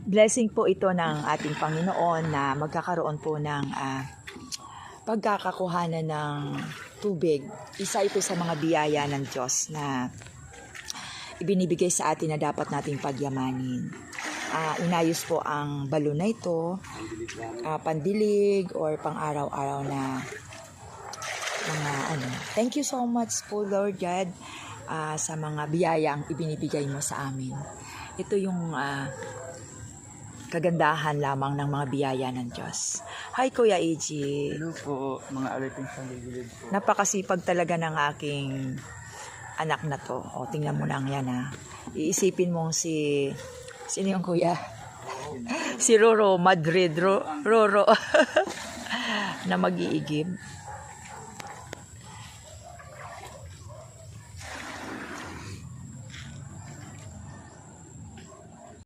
Blessing po ito ng ating Panginoon na magkakaroon po ng pagkakakuhanan ng tubig. Isa ito sa mga biyaya ng Diyos na ibinibigay sa atin na dapat nating pagyamanin. Inayos po ang balon na ito, pandilig or pang araw-araw na mga ano. Thank you so much po Lord God sa mga biyayang ibinibigay mo sa amin. Ito yung kagandahan lamang ng mga biyaya ng Diyos. Hi Kuya AJ. Hello po, mga alipin sa gilid po. Napakasipag talaga ng aking anak na to. O, tingnan mo lang yan ha. Iisipin mong sino yung kuya? Si Roro Madrid, Roro na mag-iigib.